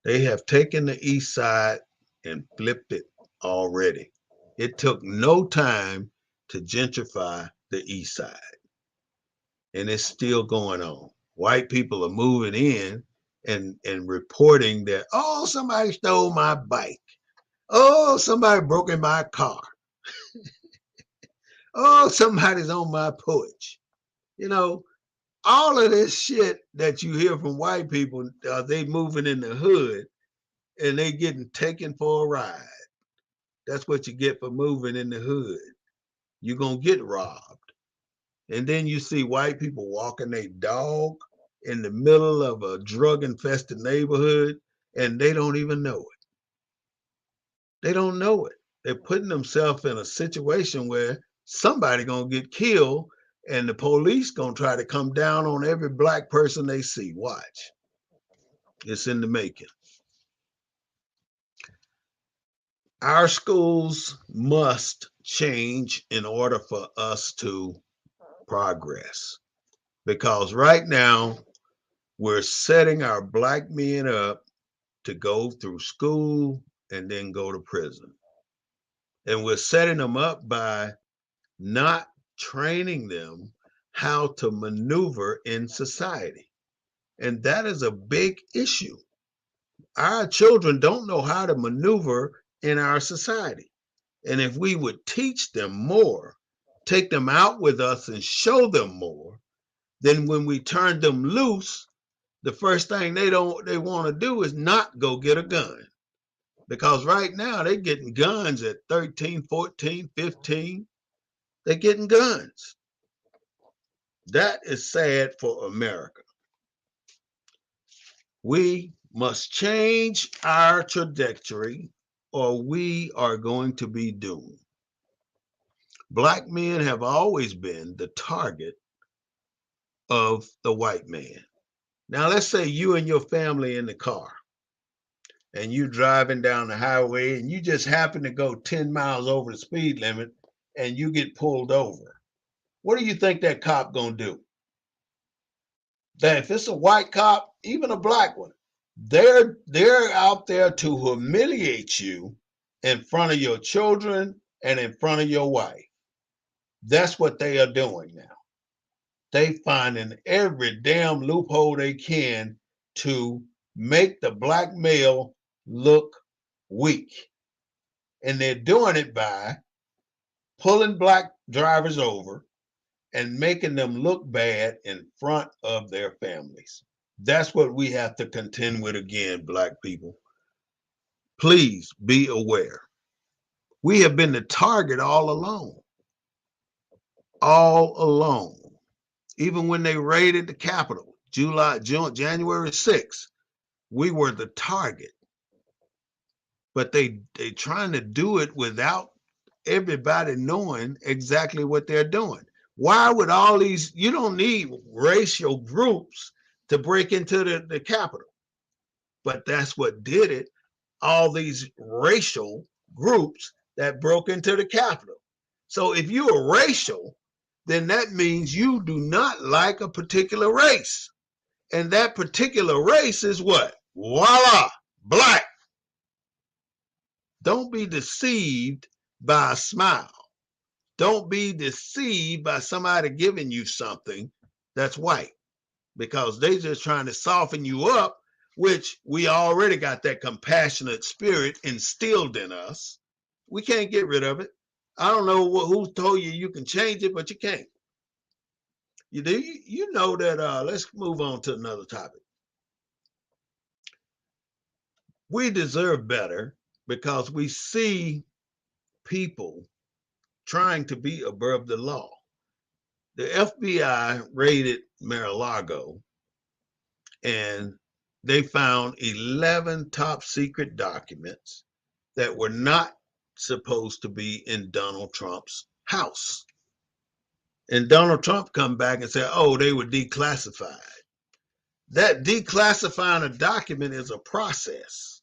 They have taken the east side and flipped it already. It took no time to gentrify the east side. And it's still going on. White people are moving in and reporting that, oh, somebody stole my bike. Oh, somebody broke in my car. Oh, somebody's on my porch. You know, all of this shit that you hear from white people, they moving in the hood and they getting taken for a ride. That's what you get for moving in the hood. You're going to get robbed. And then you see white people walking their dog in the middle of a drug infested neighborhood and they don't even know it. They don't know it. They're putting themselves in a situation where somebody going to get killed and the police going to try to come down on every black person they see. Watch. It's in the making. Our schools must change in order for us to progress. Because right now, we're setting our black men up to go through school and then go to prison. And we're setting them up by not training them how to maneuver in society. And that is a big issue. Our children don't know how to maneuver in our society. And if we would teach them more, take them out with us and show them more, then when we turn them loose, the first thing they want to do is not go get a gun. Because right now they're getting guns at 13, 14, 15. They're getting guns. That is sad for America. We must change our trajectory or we are going to be doomed. Black men have always been the target of the white man. Now, let's say you and your family in the car and you driving down the highway and you just happen to go 10 miles over the speed limit and you get pulled over. What do you think that cop gonna do? That if it's a white cop, even a black one, they're out there to humiliate you in front of your children and in front of your wife. That's what they are doing now. They finding every damn loophole they can to make the black male look weak. And they're doing it by pulling black drivers over and making them look bad in front of their families. That's what we have to contend with again, black people. Please be aware. We have been the target all along. All along. Even when they raided the Capitol, January 6th, we were the target. But they trying to do it without everybody knowing exactly what they're doing. Why would all these, you don't need racial groups to break into the Capitol. But that's what did it. All these racial groups that broke into the Capitol. So if you're racial, then that means you do not like a particular race. And that particular race is what? Voila, black. Don't be deceived by a smile. Don't be deceived by somebody giving you something that's white, because they just trying to soften you up, which we already got that compassionate spirit instilled in us. We can't get rid of it. I don't know who told you you can change it, but you can't. You know that, let's move on to another topic. We deserve better because we see people trying to be above the law. The FBI raided Mar-a-Lago and they found 11 top secret documents that were not supposed to be in Donald Trump's house. And Donald Trump come back and said, oh, they were declassified. That declassifying a document is a process.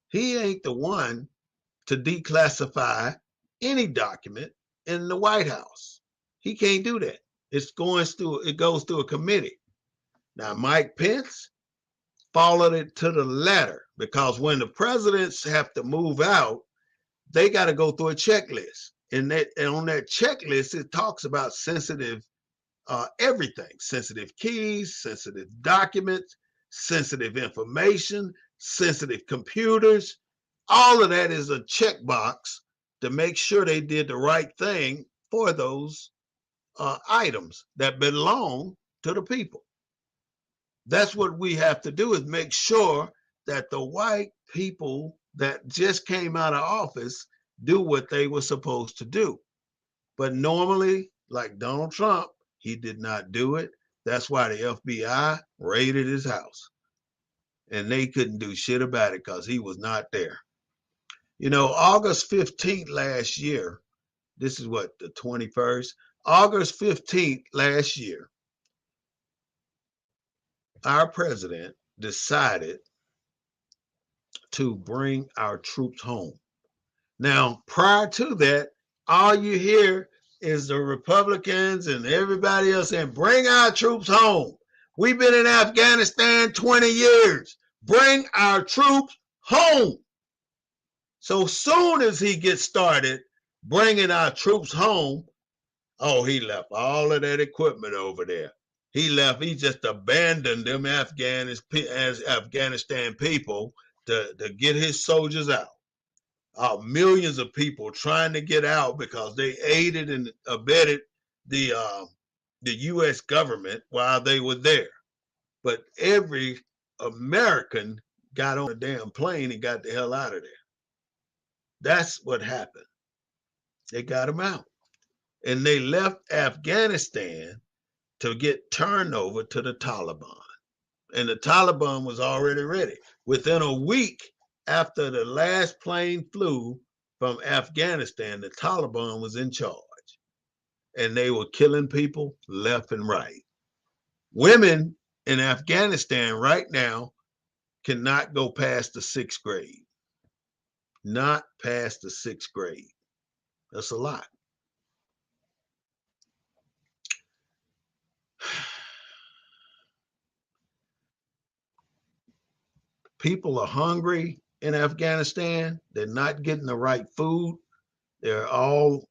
He ain't the one to declassify any document in the White House. He can't do that. It goes through a committee. Now, Mike Pence followed it to the letter, because when the presidents have to move out, they got to go through a checklist. And on that checklist, it talks about sensitive everything: sensitive keys, sensitive documents, sensitive information, sensitive computers. All of that is a checkbox to make sure they did the right thing for those items that belong to the people. That's what we have to do, is make sure that the white people that just came out of office do what they were supposed to do. But normally, like Donald Trump, he did not do it. That's why the FBI raided his house. And they couldn't do shit about it because he was not there. You know, August 15th last year, this is what, the 21st? August 15th last year, our president decided to bring our troops home. Now, prior to that, all you hear is the Republicans and everybody else saying, bring our troops home. We've been in Afghanistan 20 years. Bring our troops home. So soon as he gets started bringing our troops home, oh, he left all of that equipment over there. He left. He just abandoned them Afghanistan people to get his soldiers out. Millions of people trying to get out because they aided and abetted the U.S. government while they were there. But every American got on a damn plane and got the hell out of there. That's what happened. They got them out. And they left Afghanistan to get turned over to the Taliban. And the Taliban was already ready. Within a week after the last plane flew from Afghanistan, the Taliban was in charge. And they were killing people left and right. Women in Afghanistan right now cannot go past the sixth grade. Not past the sixth grade. That's a lot. People are hungry in Afghanistan. They're not getting the right food. They're all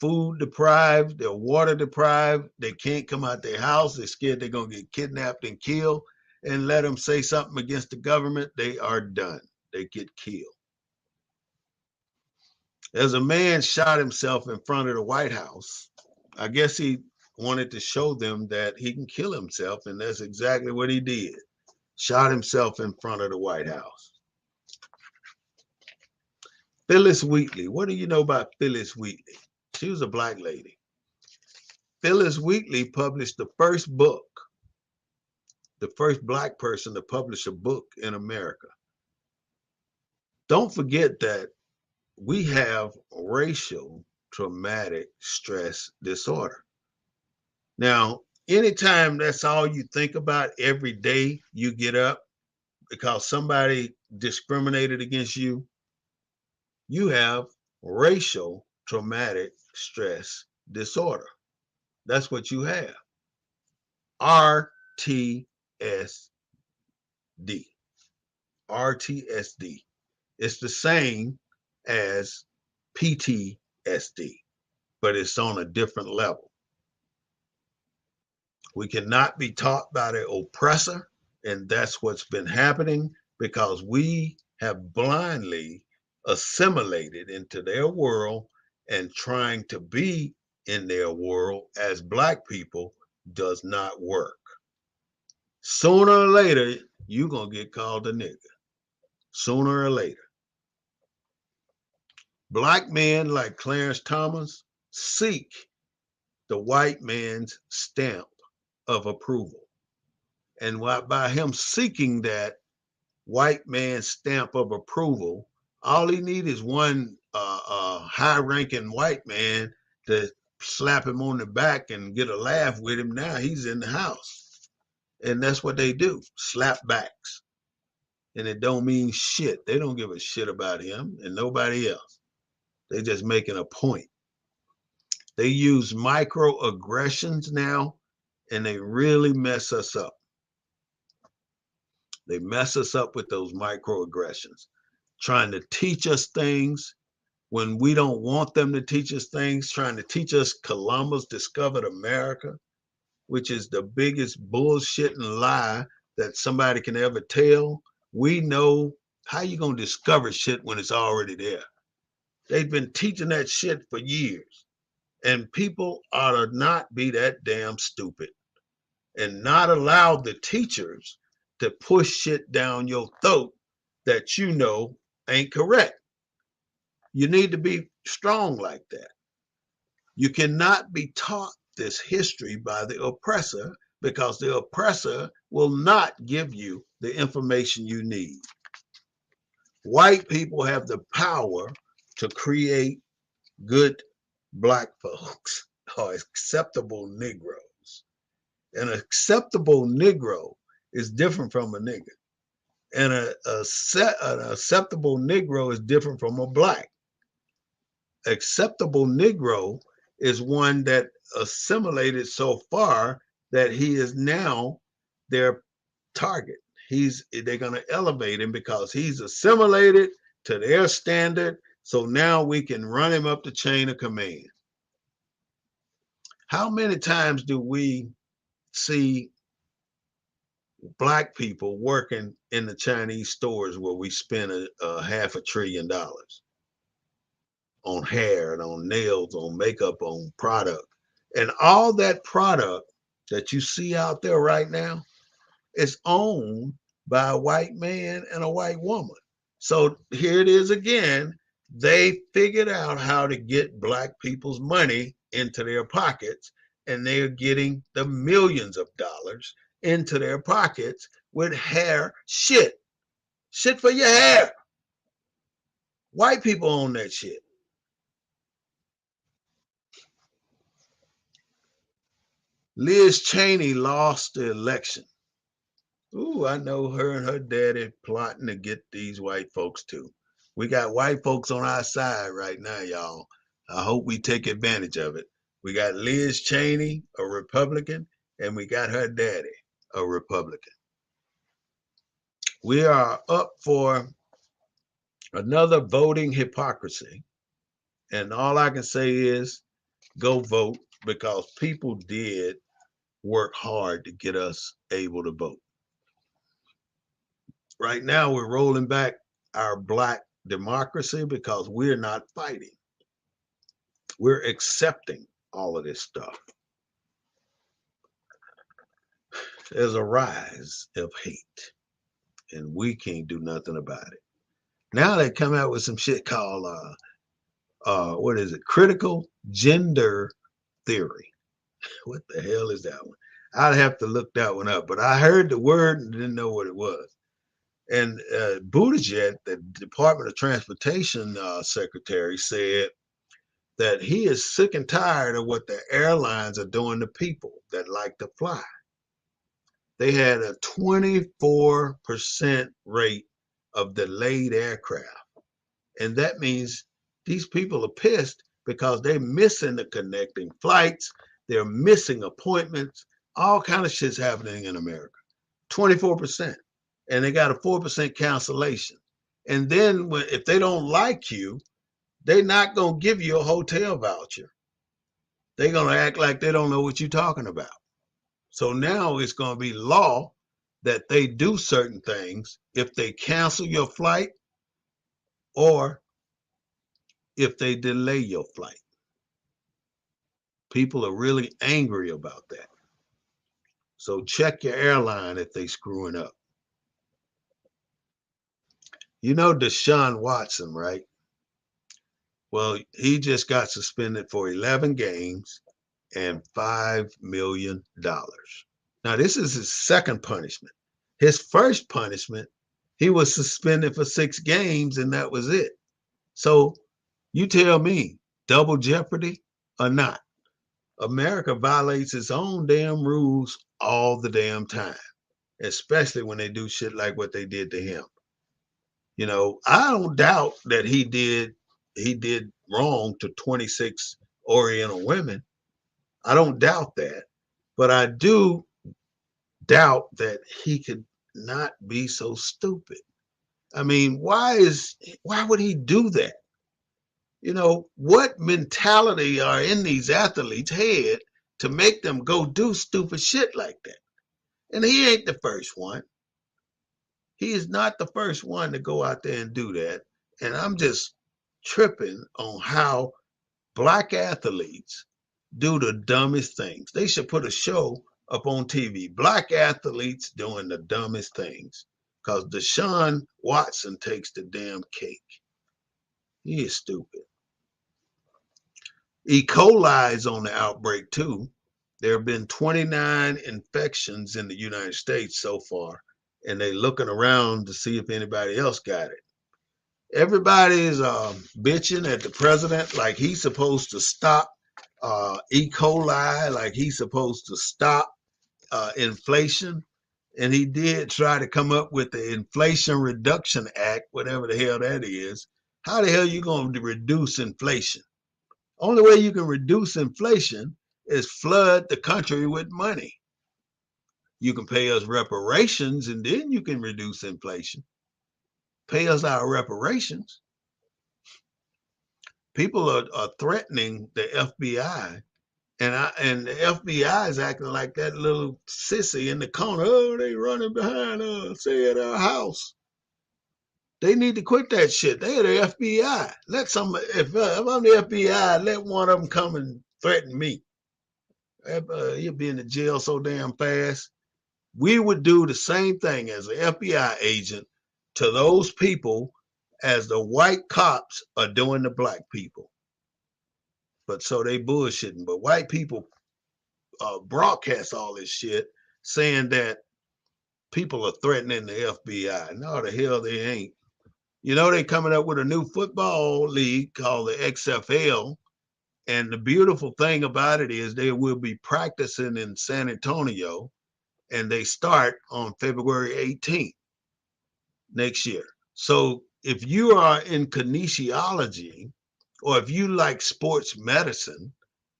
food deprived. They're water deprived. They can't come out their house. They're scared they're going to get kidnapped and killed. And let them say something against the government, they are done. They get killed. As a man shot himself in front of the White House, I guess he wanted to show them that he can kill himself, and that's exactly what he did. Shot himself in front of the White House. Phyllis Wheatley. What do you know about Phyllis Wheatley? She was a black lady. Phyllis Wheatley published the first book, the first black person to publish a book in America. Don't forget that we have racial traumatic stress disorder. Now, anytime that's all you think about every day you get up because somebody discriminated against you, you have racial traumatic stress disorder. That's what you have. RTSD. RTSD. It's the same as PTSD, but it's on a different level. We cannot be taught by the oppressor, and that's what's been happening because we have blindly assimilated into their world, and trying to be in their world as black people does not work. Sooner or later, you're going to get called a nigger. Sooner or later. Black men like Clarence Thomas seek the white man's stamp of approval. And by him seeking that white man's stamp of approval, all he needs is one high-ranking white man to slap him on the back and get a laugh with him. Now he's in the house. And that's what they do, slap backs. And it don't mean shit. They don't give a shit about him and nobody else. They just making a point. They use microaggressions now, and they really mess us up. They mess us up with those microaggressions, trying to teach us things when we don't want them to teach us things, trying to teach us Columbus discovered America, which is the biggest bullshit and lie that somebody can ever tell. We know how you gonna discover shit when it's already there. They've been teaching that shit for years. And people ought to not be that damn stupid and not allow the teachers to push shit down your throat that you know ain't correct. You need to be strong like that. You cannot be taught this history by the oppressor because the oppressor will not give you the information you need. White people have the power to create good black folks or acceptable Negroes. An acceptable Negro is different from a nigger. And an acceptable Negro is different from a black. Acceptable Negro is one that assimilated so far that he is now their target. They're going to elevate him because he's assimilated to their standard. So now we can run him up the chain of command. How many times do we see black people working in the Chinese stores where we spend a $500 billion on hair and on nails, on makeup, on product? And all that product that you see out there right now is owned by a white man and a white woman. So here it is again. They figured out how to get black people's money into their pockets, and they're getting the millions of dollars into their pockets with hair shit. Shit for your hair. White people own that shit. Liz Cheney lost the election. Ooh, I know her and her daddy plotting to get these white folks too. We got white folks on our side right now, y'all. I hope we take advantage of it. We got Liz Cheney, a Republican, and we got her daddy, a Republican. We are up for another voting hypocrisy. And all I can say is go vote, because people did work hard to get us able to vote. Right now, we're rolling back our black democracy because we're not fighting. We're accepting all of this stuff. There's a rise of hate, and we can't do nothing about it. Now they come out with some shit called what is it? Critical gender theory. What the hell is that one? I'd have to look that one up, but I heard the word and didn't know what it was. And Buttigieg, the Department of Transportation secretary, said that he is sick and tired of what the airlines are doing to people that like to fly. They had a 24% rate of delayed aircraft. And that means these people are pissed because they're missing the connecting flights, they're missing appointments, all kind of shit's happening in America. 24%. And they got a 4% cancellation. And then if they don't like you, they're not going to give you a hotel voucher. They're going to act like they don't know what you're talking about. So now it's going to be law that they do certain things if they cancel your flight or if they delay your flight. People are really angry about that. So check your airline if they screwing up. You know Deshaun Watson, right? Well, he just got suspended for 11 games and $5 million. Now, this is his second punishment. His first punishment, he was suspended for 6 games, and that was it. So you tell me, double jeopardy or not? America violates its own damn rules all the damn time, especially when they do shit like what they did to him. You know, I don't doubt that he did wrong to 26 Oriental women. I don't doubt that. But I do doubt that he could not be so stupid. I mean, why would he do that? You know, what mentality are in these athletes' head to make them go do stupid shit like that? And he ain't the first one. He is not the first one to go out there and do that. And I'm just tripping on how black athletes do the dumbest things. They should put a show up on TV. Black athletes doing the dumbest things. Because Deshaun Watson takes the damn cake. He is stupid. E. coli is on the outbreak too. There have been 29 infections in the United States so far, and they're looking around to see if anybody else got it. Everybody's bitching at the president like he's supposed to stop E. coli, like he's supposed to stop inflation. And he did try to come up with the Inflation Reduction Act, whatever the hell that is. How the hell are you going to reduce inflation? Only way you can reduce inflation is flood the country with money. You can pay us reparations and then you can reduce inflation. pay us our reparations. People are threatening the FBI, and the FBI is acting like that little sissy in the corner. Oh, they running behind us, say at our house. They need to quit that shit. They're the FBI. Let some if I'm the FBI, let one of them come and threaten me. You'll be in the jail so damn fast. We would do the same thing as an FBI agent to those people as the white cops are doing to black people. But so they bullshitting. But white people broadcast all this shit saying that people are threatening the FBI. No, the hell they ain't. You know, they coming up with a new football league called the XFL. And the beautiful thing about it is they will be practicing in San Antonio, and they start on February 18th next year. So if you are in kinesiology, or if you like sports medicine,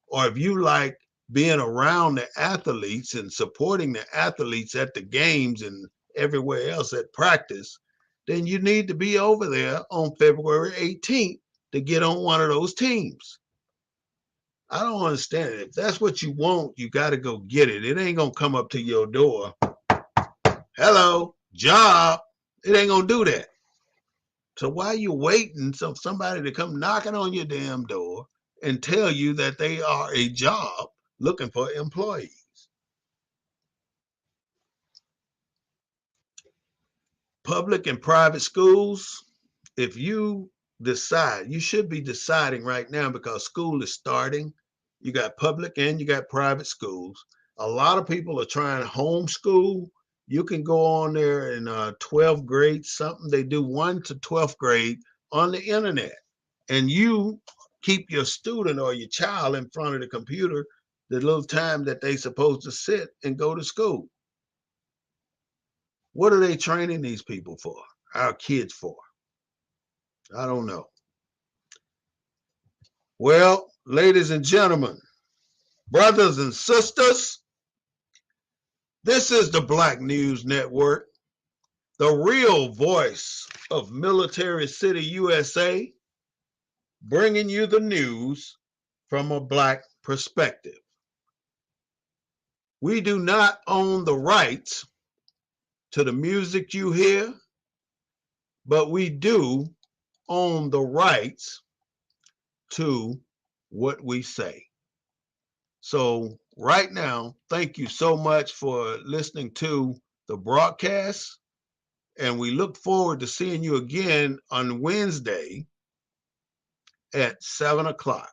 or if you like being around the athletes and supporting the athletes at the games and everywhere else at practice, then you need to be over there on February 18th to get on one of those teams. I don't understand it. If that's what you want, you got to go get it. It ain't going to come up to your door. Hello, job. It ain't going to do that. So why are you waiting for somebody to come knocking on your damn door and tell you that they are a job looking for employees? Public and private schools, if you decide, you should be deciding right now because school is starting. You got public and you got private schools. A lot of people are trying to homeschool. You can go on there in 12th grade, something they do 1 to 12th grade on the internet. And you keep your student or your child in front of the computer the little time that they supposed to sit and go to school. What are they training these people for? Our kids for? I don't know. Well, ladies and gentlemen, brothers and sisters, this is the Black News Network, the real voice of Military City, USA, bringing you the news from a Black perspective. We do not own the rights to the music you hear, but we do own the rights to what we say. So right now, thank you so much for listening to the broadcast, and we look forward to seeing you again on Wednesday at 7 o'clock.